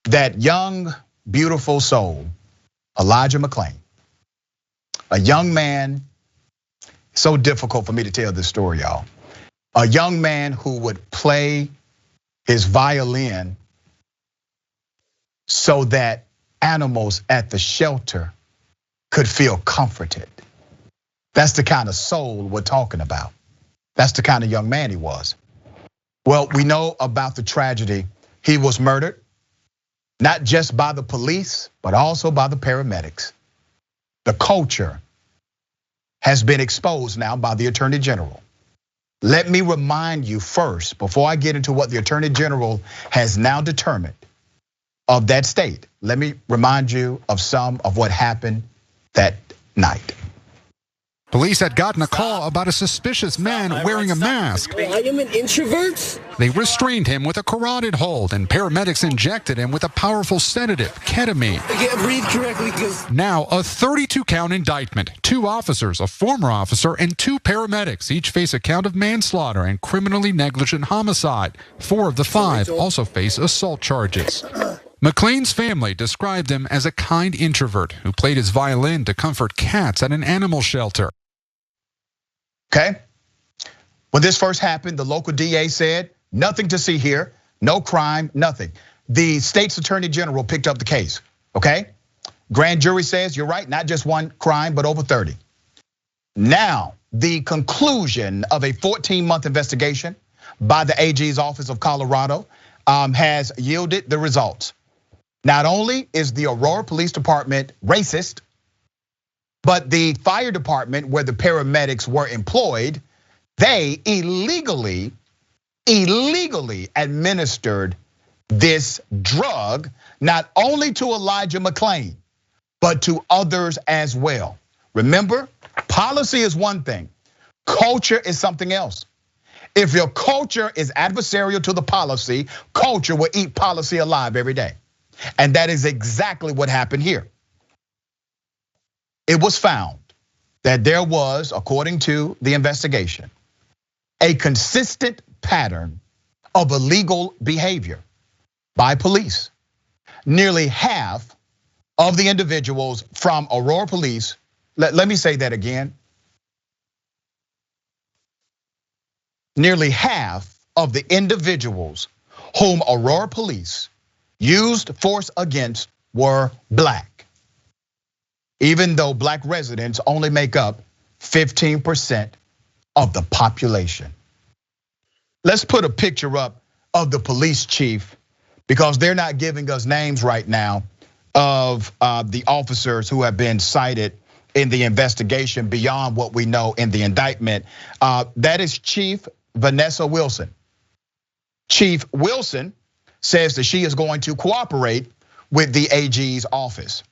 that young, beautiful soul, Elijah McClain, a young man, so difficult for me to tell this story, y'all. A young man who would play his violin so that animals at the shelter could feel comforted. That's the kind of soul we're talking about. That's the kind of young man he was. Well, we know about the tragedy. He was murdered, not just by the police, but also by the paramedics. The culture has been exposed now by the Attorney General. Let me remind you first, before I get into what the Attorney General has now determined of that state, let me remind you of some of what happened that night. Police had gotten a call about a suspicious man wearing a mask. I am an introvert. They restrained him with a carotid hold, and paramedics injected him with a powerful sedative, ketamine. I can't breathe correctly because... Now, a 32-count indictment. 2 officers, a former officer, and 2 paramedics each face a count of manslaughter and criminally negligent homicide. 4 of the 5 also face assault charges. McClain's family described him as a kind introvert who played his violin to comfort cats at an animal shelter. Okay. When this first happened, the local DA said, nothing to see here, no crime, nothing. The state's attorney general picked up the case, okay? Grand jury says, you're right, not just 1 crime, but over 30. Now, the conclusion of a 14-month investigation by the AG's Office of Colorado has yielded the results. Not only is the Aurora Police Department racist, but the fire department where the paramedics were employed, they illegally administered this drug, not only to Elijah McClain, but to others as well. Remember, policy is one thing, culture is something else. If your culture is adversarial to the policy, culture will eat policy alive every day. And that is exactly what happened here. It was found that there was, according to the investigation, a consistent pattern of illegal behavior by police. Nearly half of the individuals from Aurora Police, let me say that again. Nearly half of the individuals whom Aurora Police used force against were Black. Even though Black residents only make up 15% of the population. Let's put a picture up of the police chief, because they're not giving us names right now of the officers who have been cited in the investigation beyond what we know in the indictment. That is Chief Vanessa Wilson. Chief Wilson says that she is going to cooperate with the AG's office.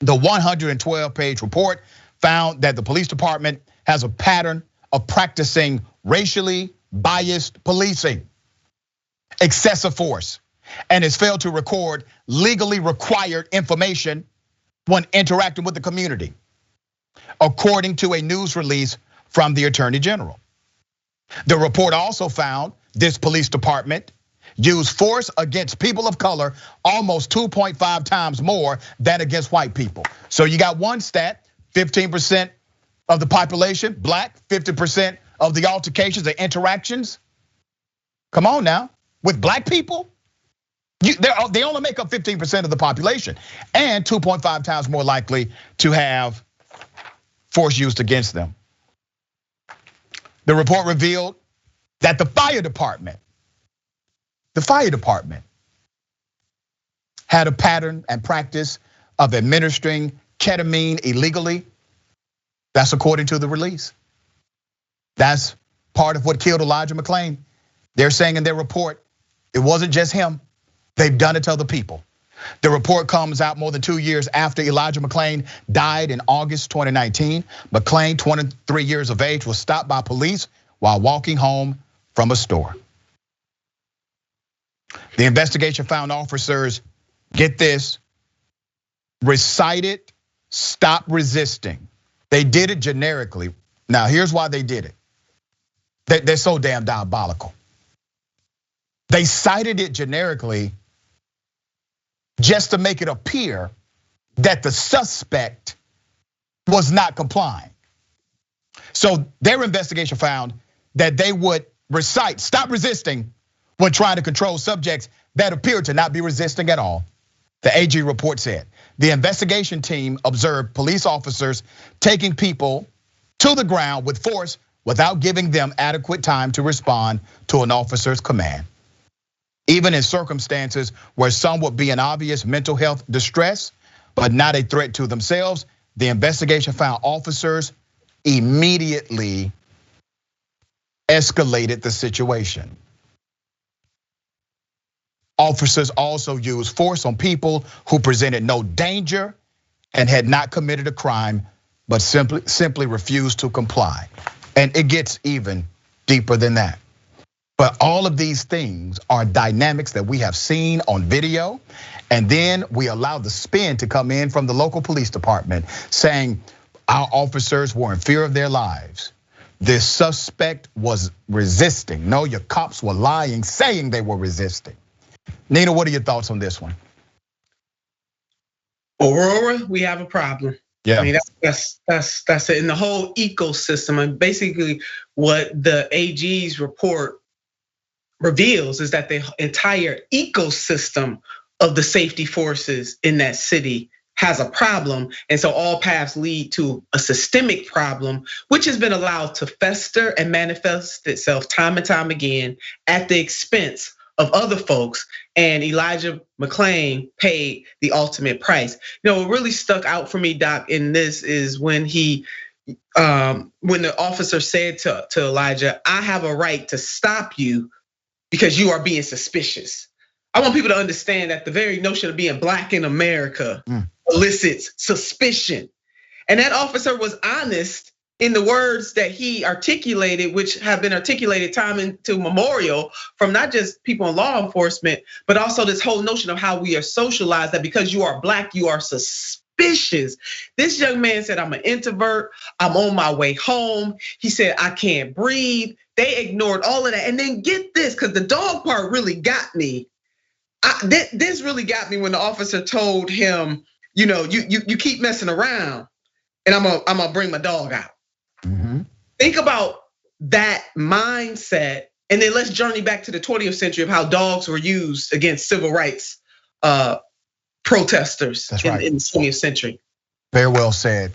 The 112-page report found that the police department has a pattern of practicing racially biased policing, excessive force, and has failed to record legally required information when interacting with the community, according to a news release from the Attorney General. The report also found this police department used force against people of color almost 2.5 times more than against white people. So you got one stat, 15% of the population Black, 50% of the altercations, the interactions. Come on now, with Black people, they only make up 15% of the population, and 2.5 times more likely to have force used against them. The report revealed that the fire department had a pattern and practice of administering ketamine illegally. That's according to the release. That's part of what killed Elijah McClain. They're saying in their report, it wasn't just him. They've done it to other people. The report comes out more than 2 years after Elijah McClain died in August 2019. McClain, 23 years of age, was stopped by police while walking home from a store. The investigation found officers, get this, recited stop resisting. They did it generically. Now, here's why they did it. They're so damn diabolical. They cited it generically just to make it appear that the suspect was not complying. So their investigation found that they would recite, "Stop resisting," when trying to control subjects that appeared to not be resisting at all. The AG report said the investigation team observed police officers taking people to the ground with force without giving them adequate time to respond to an officer's command. Even in circumstances where some would be in obvious mental health distress, but not a threat to themselves, the investigation found officers immediately escalated the situation. Officers also used force on people who presented no danger and had not committed a crime, but simply refused to comply. And it gets even deeper than that. But all of these things are dynamics that we have seen on video. And then we allow the spin to come in from the local police department saying our officers were in fear of their lives. This suspect was resisting. No, your cops were lying, saying they were resisting. Nina, what are your thoughts on this one? Aurora, we have a problem. Yeah, I mean, that's it. In the whole ecosystem, and basically what the AG's report reveals is that the entire ecosystem of the safety forces in that city has a problem. And so all paths lead to a systemic problem, which has been allowed to fester and manifest itself time and time again at the expense of other folks. And Elijah McClain paid the ultimate price. What really stuck out for me, Doc, in this is when when the officer said to Elijah, "I have a right to stop you because you are being suspicious." I want people to understand that the very notion of being black in America elicits suspicion. And that officer was honest in the words that he articulated, which have been articulated time into memorial from not just people in law enforcement, but also this whole notion of how we are socialized, that because you are black, you are suspicious. This young man said, "I'm an introvert, I'm on my way home." He said, "I can't breathe." They ignored all of that. And then get this, because the dog part really got me. This really got me when the officer told him, you keep messing around and I'm gonna bring my dog out. Think about that mindset. And then let's journey back to the 20th century of how dogs were used against civil rights protesters in the 20th century. Very well said.